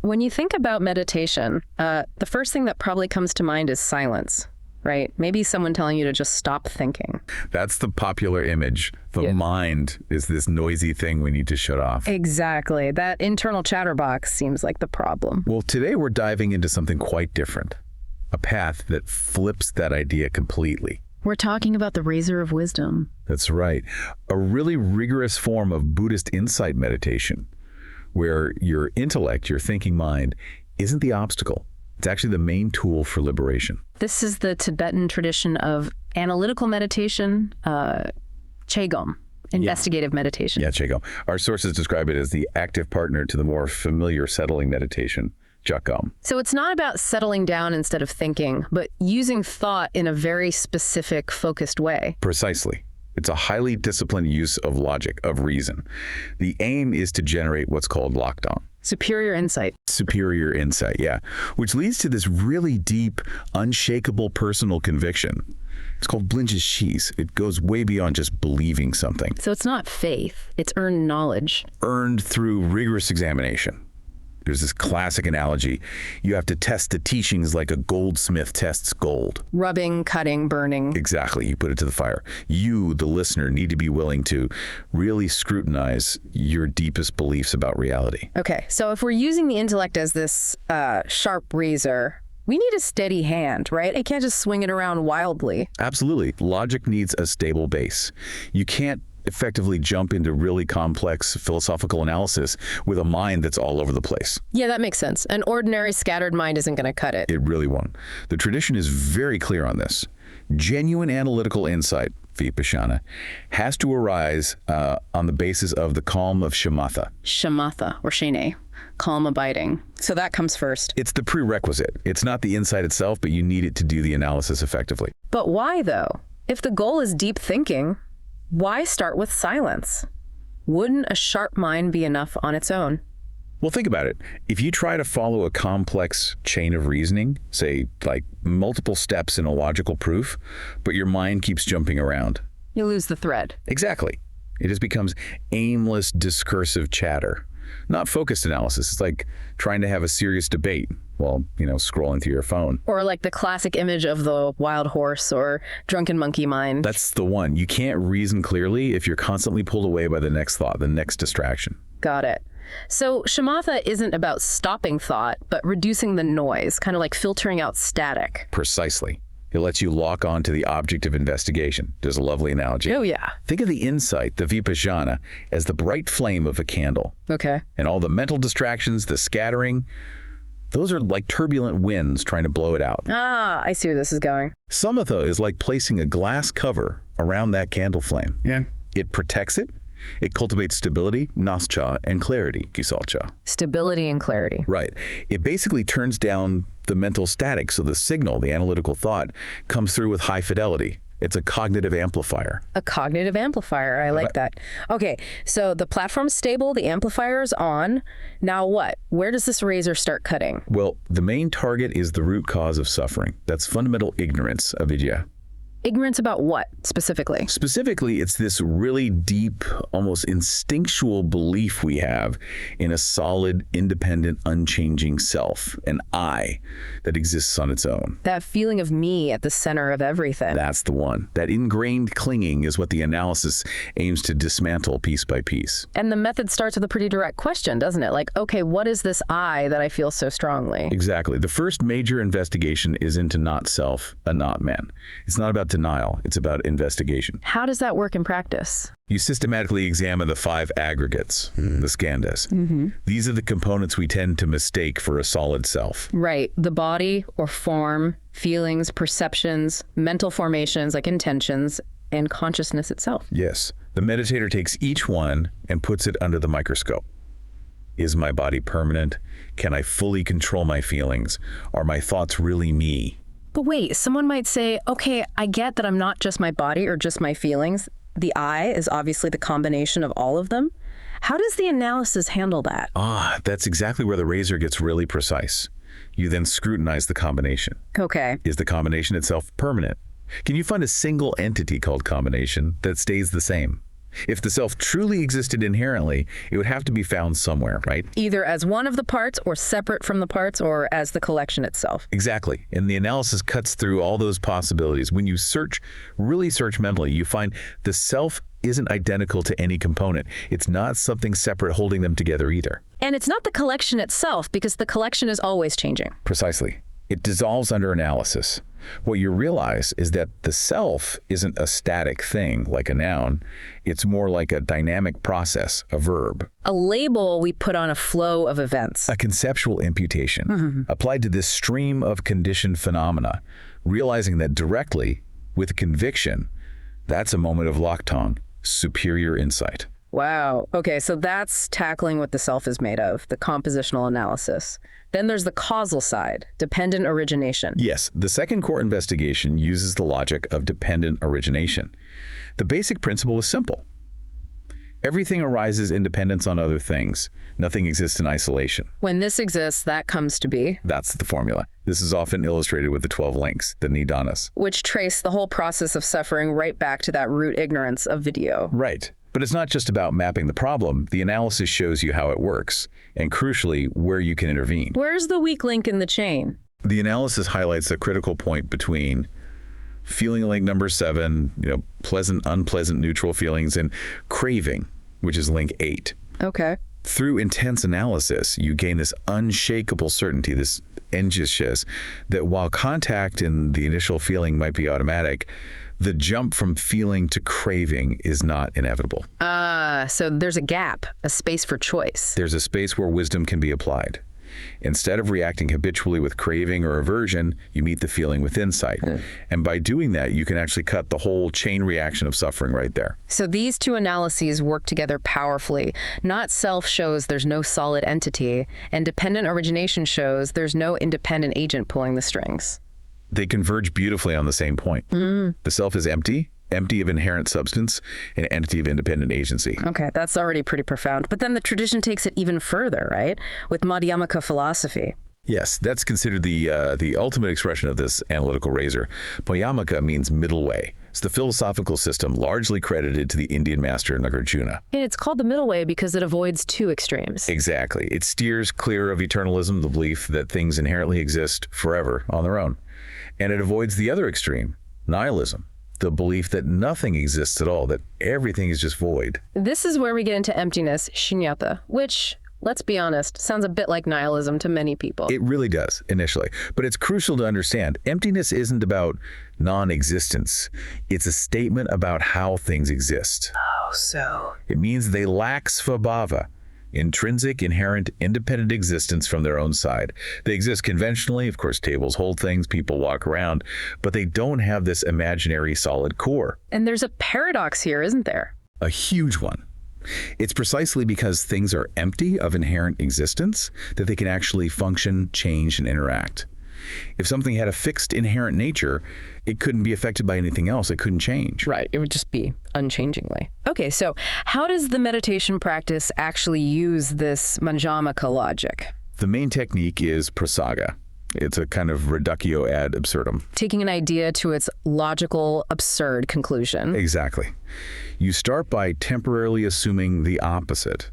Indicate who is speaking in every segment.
Speaker 1: When you think about meditation, the first thing that probably comes to mind is silence, right? Maybe someone telling you to just stop thinking.
Speaker 2: That's the popular image. The mind is this noisy thing we need to shut off.
Speaker 1: Exactly. That internal chatterbox seems like the problem.
Speaker 2: Well, today we're diving into something quite different. A path that flips that idea completely.
Speaker 1: We're talking about the razor of wisdom.
Speaker 2: That's right. A really rigorous form of Buddhist insight meditation, where your intellect, your thinking mind, isn't the obstacle. It's actually the main tool for liberation.
Speaker 1: This is the Tibetan tradition of analytical meditation, Qigong, investigative meditation.
Speaker 2: Yeah, Qigong. Our sources describe it as the active partner to the more familiar settling meditation, Jagam.
Speaker 1: So it's not about settling down instead of thinking, but using thought in a very specific, focused way.
Speaker 2: Precisely. It's a highly disciplined use of logic, of reason. The aim is to generate what's called lockdown.
Speaker 1: Superior insight.
Speaker 2: Superior insight, yeah. Which leads to this really deep, unshakable personal conviction. It's called Blinjishis. It goes way beyond just believing something.
Speaker 1: So it's not faith, it's earned knowledge.
Speaker 2: Earned through rigorous examination. There's this classic analogy. You have to test the teachings like a goldsmith tests gold.
Speaker 1: Rubbing, cutting, burning.
Speaker 2: Exactly. You put it to the fire. You, the listener, need to be willing to really scrutinize your deepest beliefs about reality.
Speaker 1: Okay, so if we're using the intellect as this sharp razor, we need a steady hand, right? I can't just swing it around wildly.
Speaker 2: Absolutely. Logic needs a stable base. You can't effectively jump into really complex philosophical analysis with a mind that's all over the place.
Speaker 1: Yeah, that makes sense. An ordinary scattered mind isn't going to cut it.
Speaker 2: It really won't. The tradition is very clear on this. Genuine analytical insight, vipaśyanā, has to arise on the basis of the calm of śamatha.
Speaker 1: Śamatha, or shene, calm abiding. So that comes first.
Speaker 2: It's the prerequisite. It's not the insight itself, but you need it to do the analysis effectively.
Speaker 1: But why, though? If the goal is deep thinking, why start with silence? Wouldn't a sharp mind be enough on its own?
Speaker 2: Well, think about it. If you try to follow a complex chain of reasoning, say like multiple steps in a logical proof, but your mind keeps jumping around.
Speaker 1: You lose the thread.
Speaker 2: Exactly. It just becomes aimless discursive chatter, not focused analysis. It's like trying to have a serious debate while, scrolling through your phone.
Speaker 1: Or like the classic image of the wild horse or drunken monkey mind.
Speaker 2: That's the one. You can't reason clearly if you're constantly pulled away by the next thought, the next distraction.
Speaker 1: Got it. So śamatha isn't about stopping thought, but reducing the noise, kind of like filtering out static.
Speaker 2: Precisely. It lets you lock on to the object of investigation. There's a lovely analogy.
Speaker 1: Oh, yeah.
Speaker 2: Think of the insight, the vipaśyanā, as the bright flame of a candle.
Speaker 1: Okay.
Speaker 2: And all the mental distractions, the scattering, those are like turbulent winds trying to blow it out.
Speaker 1: Ah, I see where this is going.
Speaker 2: Samatha is like placing a glass cover around that candle flame.
Speaker 3: Yeah.
Speaker 2: It protects it. It cultivates stability, nascha, and clarity, kisalcha.
Speaker 1: Stability and clarity.
Speaker 2: Right. It basically turns down the mental static, so the signal, the analytical thought, comes through with high fidelity. It's a cognitive amplifier.
Speaker 1: A cognitive amplifier. I like that. Okay, so the platform's stable, the amplifier's on. Now what? Where does this razor start cutting?
Speaker 2: Well, the main target is the root cause of suffering. That's fundamental ignorance, avidya.
Speaker 1: Ignorance about what, specifically?
Speaker 2: Specifically, it's this really deep, almost instinctual belief we have in a solid, independent, unchanging self, an I that exists on its own.
Speaker 1: That feeling of me at the center of everything.
Speaker 2: That's the one. That ingrained clinging is what the analysis aims to dismantle piece by piece.
Speaker 1: And the method starts with a pretty direct question, doesn't it? Like, okay, what is this I that I feel so strongly?
Speaker 2: Exactly. The first major investigation is into not self, anātman. It's not about denial, it's about investigation.
Speaker 1: How does that work in practice?
Speaker 2: You systematically examine the 5 aggregates, the skandhas. These are the components we tend to mistake for a solid self.
Speaker 1: Right. The body or form, feelings, perceptions, mental formations like intentions, and consciousness itself.
Speaker 2: Yes. The meditator takes each one and puts it under the microscope. Is my body permanent? Can I fully control my feelings? Are my thoughts really me?
Speaker 1: But wait, someone might say, okay, I get that I'm not just my body or just my feelings. The I is obviously the combination of all of them. How does the analysis handle that?
Speaker 2: That's exactly where the razor gets really precise. You then scrutinize the combination.
Speaker 1: Okay.
Speaker 2: Is the combination itself permanent? Can you find a single entity called combination that stays the same? If the self truly existed inherently, it would have to be found somewhere, right?
Speaker 1: Either as one of the parts or separate from the parts or as the collection itself.
Speaker 2: Exactly. And the analysis cuts through all those possibilities. When you really search mentally, you find the self isn't identical to any component. It's not something separate holding them together either.
Speaker 1: And it's not the collection itself, because the collection is always changing.
Speaker 2: Precisely. It dissolves under analysis. What you realize is that the self isn't a static thing like a noun. It's more like a dynamic process, a verb.
Speaker 1: A label we put on a flow of events.
Speaker 2: A conceptual imputation applied to this stream of conditioned phenomena, realizing that directly, with conviction, that's a moment of lakthang, superior insight.
Speaker 1: Wow. Okay, so that's tackling what the self is made of, the compositional analysis. Then there's the causal side, dependent origination.
Speaker 2: Yes, the second core investigation uses the logic of dependent origination. The basic principle is simple. Everything arises in dependence on other things. Nothing exists in isolation.
Speaker 1: When this exists, that comes to be.
Speaker 2: That's the formula. This is often illustrated with the 12 links, the nidanas.
Speaker 1: Which trace the whole process of suffering right back to that root ignorance of video.
Speaker 2: Right. But it's not just about mapping the problem. The analysis shows you how it works, and crucially, where you can intervene.
Speaker 1: Where's the weak link in the chain?
Speaker 2: The analysis highlights the critical point between feeling link number 7, pleasant, unpleasant, neutral feelings, and craving, which is link 8.
Speaker 1: Okay.
Speaker 2: Through intense analysis, you gain this unshakable certainty, this enjishes, that while contact in the initial feeling might be automatic, the jump from feeling to craving is not inevitable.
Speaker 1: So there's a gap, a space for choice.
Speaker 2: There's a space where wisdom can be applied. Instead of reacting habitually with craving or aversion, you meet the feeling with insight. And by doing that, you can actually cut the whole chain reaction of suffering right there.
Speaker 1: So these two analyses work together powerfully. Not self shows there's no solid entity, and dependent origination shows there's no independent agent pulling the strings.
Speaker 2: They converge beautifully on the same point. The self is empty of inherent substance, an entity of independent agency.
Speaker 1: Okay, that's already pretty profound. But then the tradition takes it even further, right? With Madhyamaka philosophy.
Speaker 2: Yes, that's considered the ultimate expression of this analytical razor. Madhyamaka means middle way. It's the philosophical system largely credited to the Indian master Nāgārjuna.
Speaker 1: And it's called the middle way because it avoids two extremes.
Speaker 2: Exactly. It steers clear of eternalism, the belief that things inherently exist forever on their own. And it avoids the other extreme, nihilism, the belief that nothing exists at all, that everything is just void.
Speaker 1: This is where we get into emptiness, śūnyatā, which, let's be honest, sounds a bit like nihilism to many people.
Speaker 2: It really does, initially. But it's crucial to understand, emptiness isn't about non-existence. It's a statement about how things exist.
Speaker 1: Oh, so...
Speaker 2: It means they lack svabhava, intrinsic, inherent, independent existence from their own side. They exist conventionally. Of course, tables hold things, people walk around, but they don't have this imaginary solid core.
Speaker 1: And there's a paradox here, isn't there?
Speaker 2: A huge one. It's precisely because things are empty of inherent existence that they can actually function, change, and interact. If something had a fixed inherent nature, it couldn't be affected by anything else. It couldn't change.
Speaker 1: Right. It would just be unchangingly. Okay, so how does the meditation practice actually use this Madhyamaka logic?
Speaker 2: The main technique is prasaga. It's a kind of reductio ad absurdum.
Speaker 1: Taking an idea to its logical, absurd conclusion.
Speaker 2: Exactly. You start by temporarily assuming the opposite.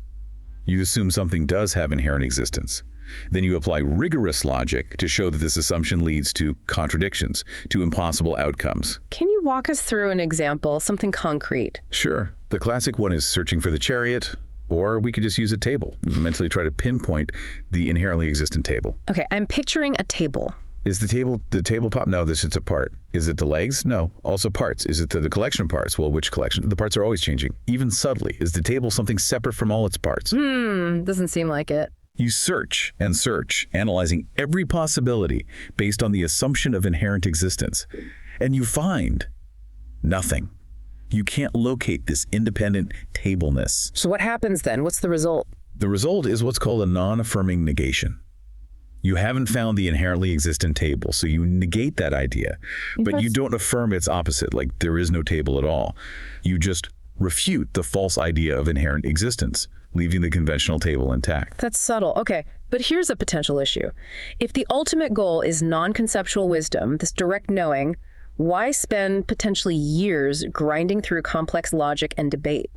Speaker 2: You assume something does have inherent existence. Then you apply rigorous logic to show that this assumption leads to contradictions, to impossible outcomes.
Speaker 1: Can you walk us through an example, something concrete?
Speaker 2: Sure. The classic one is searching for the chariot, or we could just use a table, mentally try to pinpoint the inherently existent table.
Speaker 1: Okay, I'm picturing a table.
Speaker 2: Is the tabletop? No, this is a part. Is it the legs? No. Also parts. Is it the collection of parts? Well, which collection? The parts are always changing, even subtly. Is the table something separate from all its parts?
Speaker 1: Doesn't seem like it.
Speaker 2: You search and search, analyzing every possibility based on the assumption of inherent existence. And you find nothing. You can't locate this independent tableness.
Speaker 1: So what happens then? What's the result?
Speaker 2: The result is what's called a non-affirming negation. You haven't found the inherently existent table, so you negate that idea, but you don't affirm its opposite, like there is no table at all. You just refute the false idea of inherent existence, leaving the conventional table intact.
Speaker 1: That's subtle. Okay, but here's a potential issue. If the ultimate goal is non-conceptual wisdom, this direct knowing, why spend potentially years grinding through complex logic and debate?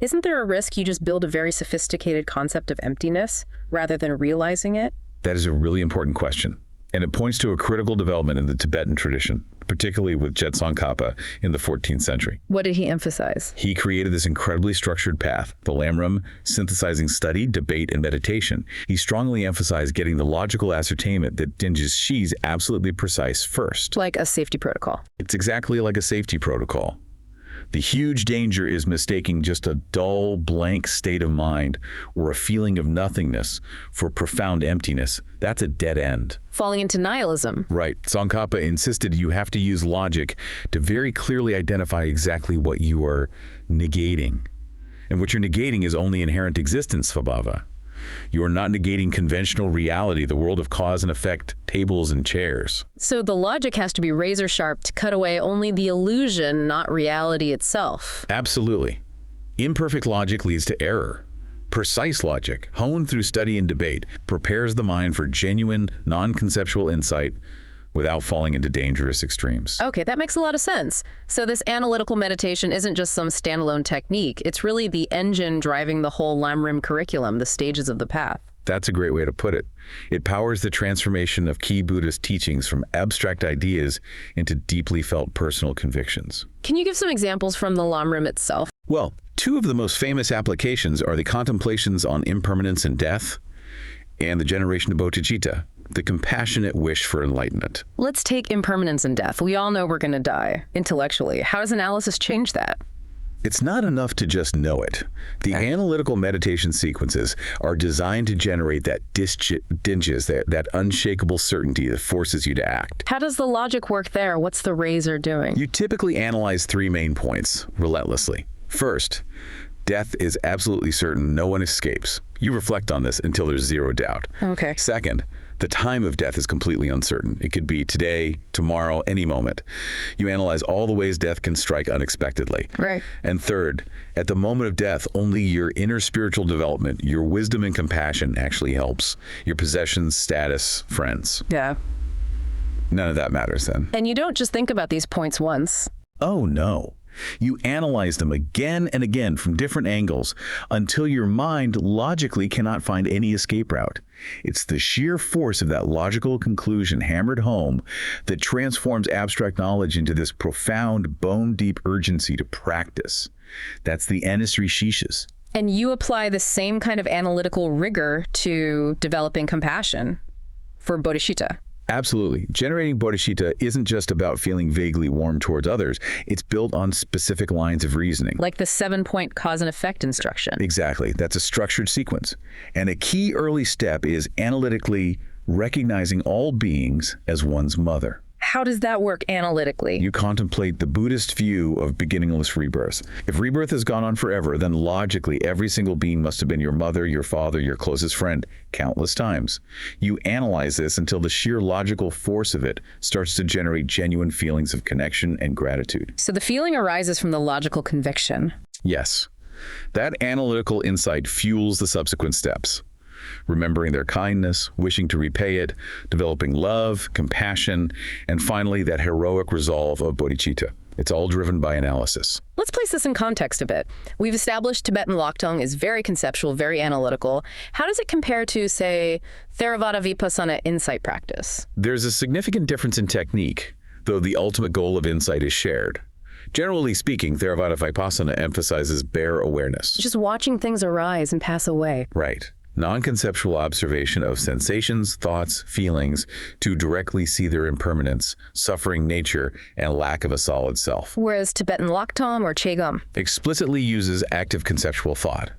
Speaker 1: Isn't there a risk you just build a very sophisticated concept of emptiness rather than realizing it?
Speaker 2: That is a really important question. And it points to a critical development in the Tibetan tradition, particularly with Je Tsongkhapa in the 14th century.
Speaker 1: What did he emphasize?
Speaker 2: He created this incredibly structured path, the Lamrim, synthesizing study, debate, and meditation. He strongly emphasized getting the logical ascertainment that Dinge's Shi's absolutely precise first.
Speaker 1: Like a safety protocol.
Speaker 2: It's exactly like a safety protocol. The huge danger is mistaking just a dull, blank state of mind or a feeling of nothingness for profound emptiness. That's a dead end.
Speaker 1: Falling into nihilism.
Speaker 2: Right. Tsongkhapa insisted you have to use logic to very clearly identify exactly what you are negating. And what you're negating is only inherent existence, svabhava. You are not negating conventional reality, the world of cause and effect, tables and chairs.
Speaker 1: So the logic has to be razor sharp to cut away only the illusion, not reality itself.
Speaker 2: Absolutely. Imperfect logic leads to error. Precise logic, honed through study and debate, prepares the mind for genuine, non-conceptual insight without falling into dangerous extremes.
Speaker 1: Okay, that makes a lot of sense. So this analytical meditation isn't just some standalone technique. It's really the engine driving the whole Lamrim curriculum, the stages of the path.
Speaker 2: That's a great way to put it. It powers the transformation of key Buddhist teachings from abstract ideas into deeply felt personal convictions.
Speaker 1: Can you give some examples from the Lamrim itself?
Speaker 2: Well, two of the most famous applications are the contemplations on impermanence and death and the generation of bodhicitta, the compassionate wish for enlightenment.
Speaker 1: Let's take impermanence and death. We all know we're going to die, intellectually. How does analysis change that?
Speaker 2: It's not enough to just know it. The analytical meditation sequences are designed to generate that dinges, that unshakable certainty that forces you to act.
Speaker 1: How does the logic work there? What's the razor doing?
Speaker 2: You typically analyze three main points relentlessly. First, death is absolutely certain. No one escapes. You reflect on this until there's zero doubt.
Speaker 1: Okay.
Speaker 2: Second, the time of death is completely uncertain. It could be today, tomorrow, any moment. You analyze all the ways death can strike unexpectedly.
Speaker 1: Right.
Speaker 2: And third, at the moment of death, only your inner spiritual development, your wisdom and compassion actually helps. Your possessions, status, friends.
Speaker 1: Yeah.
Speaker 2: None of that matters then.
Speaker 1: And you don't just think about these points once.
Speaker 2: Oh, no. You analyze them again and again from different angles until your mind logically cannot find any escape route. It's the sheer force of that logical conclusion hammered home that transforms abstract knowledge into this profound, bone-deep urgency to practice. That's the Anusri Shishas.
Speaker 1: And you apply the same kind of analytical rigor to developing compassion for bodhicitta.
Speaker 2: Absolutely. Generating bodhicitta isn't just about feeling vaguely warm towards others. It's built on specific lines of reasoning.
Speaker 1: Like the 7-point cause and effect instruction.
Speaker 2: Exactly. That's a structured sequence. And a key early step is analytically recognizing all beings as one's mother.
Speaker 1: How does that work analytically?
Speaker 2: You contemplate the Buddhist view of beginningless rebirth. If rebirth has gone on forever, then logically every single being must have been your mother, your father, your closest friend, countless times. You analyze this until the sheer logical force of it starts to generate genuine feelings of connection and gratitude.
Speaker 1: So the feeling arises from the logical conviction.
Speaker 2: Yes. That analytical insight fuels the subsequent steps. Remembering their kindness, wishing to repay it, developing love, compassion, and finally that heroic resolve of bodhicitta. It's all driven by analysis.
Speaker 1: Let's place this in context a bit. We've established Tibetan Laktung is very conceptual, very analytical. How does it compare to, say, Theravada vipaśyanā insight practice?
Speaker 2: There's a significant difference in technique, though the ultimate goal of insight is shared. Generally speaking, Theravada vipaśyanā emphasizes bare awareness.
Speaker 1: Just watching things arise and pass away.
Speaker 2: Right. Non-conceptual observation of sensations, thoughts, feelings to directly see their impermanence, suffering nature, and lack of a solid self.
Speaker 1: Whereas Tibetan Laktung or Chegum
Speaker 2: explicitly uses active conceptual thought.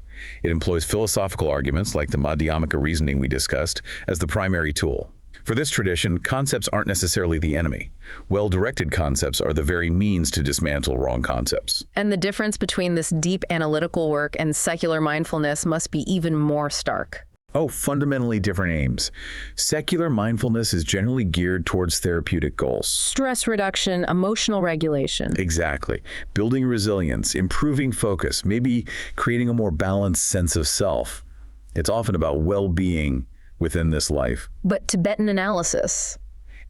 Speaker 2: It employs philosophical arguments like the Madhyamaka reasoning we discussed as the primary tool. For this tradition, concepts aren't necessarily the enemy. Well-directed concepts are the very means to dismantle wrong concepts.
Speaker 1: And the difference between this deep analytical work and secular mindfulness must be even more stark.
Speaker 2: Oh, fundamentally different aims. Secular mindfulness is generally geared towards therapeutic goals.
Speaker 1: Stress reduction, emotional regulation.
Speaker 2: Exactly. Building resilience, improving focus, maybe creating a more balanced sense of self. It's often about well-being within this life.
Speaker 1: But Tibetan analysis?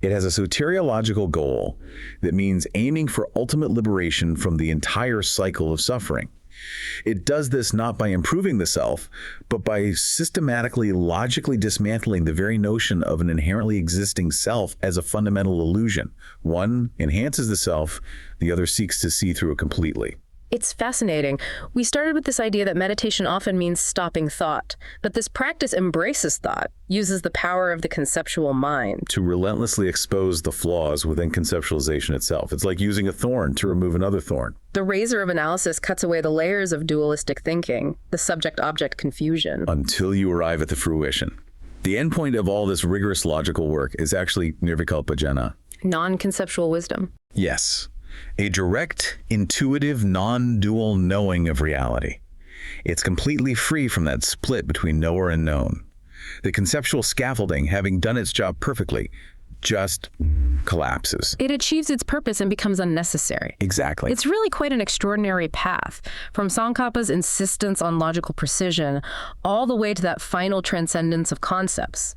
Speaker 2: It has a soteriological goal that means aiming for ultimate liberation from the entire cycle of suffering. It does this not by improving the self, but by systematically, logically dismantling the very notion of an inherently existing self as a fundamental illusion. One enhances the self, the other seeks to see through it completely.
Speaker 1: It's fascinating. We started with this idea that meditation often means stopping thought, but this practice embraces thought, uses the power of the conceptual mind
Speaker 2: to relentlessly expose the flaws within conceptualization itself. It's like using a thorn to remove another thorn.
Speaker 1: The razor of analysis cuts away the layers of dualistic thinking, the subject-object confusion.
Speaker 2: Until you arrive at the fruition. The endpoint of all this rigorous logical work is actually nirvikalpa,
Speaker 1: Non-conceptual wisdom.
Speaker 2: Yes. A direct, intuitive, non-dual knowing of reality. It's completely free from that split between knower and known. The conceptual scaffolding, having done its job perfectly, just collapses.
Speaker 1: It achieves its purpose and becomes unnecessary.
Speaker 2: Exactly.
Speaker 1: It's really quite an extraordinary path, from Tsongkhapa's insistence on logical precision all the way to that final transcendence of concepts.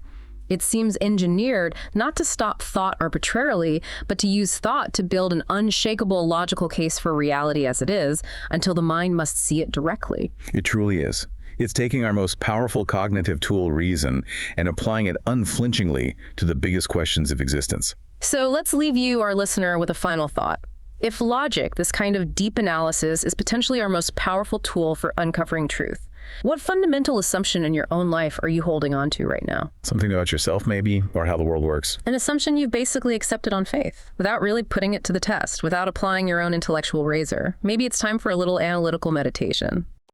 Speaker 1: It seems engineered not to stop thought arbitrarily, but to use thought to build an unshakable logical case for reality as it is, until the mind must see it directly.
Speaker 2: It truly is. It's taking our most powerful cognitive tool, reason, and applying it unflinchingly to the biggest questions of existence.
Speaker 1: So let's leave you, our listener, with a final thought. If logic, this kind of deep analysis, is potentially our most powerful tool for uncovering truth, what fundamental assumption in your own life are you holding on to right now?
Speaker 2: Something about yourself, maybe, or how the world works.
Speaker 1: An assumption you've basically accepted on faith, without really putting it to the test, without applying your own intellectual razor. Maybe it's time for a little analytical meditation.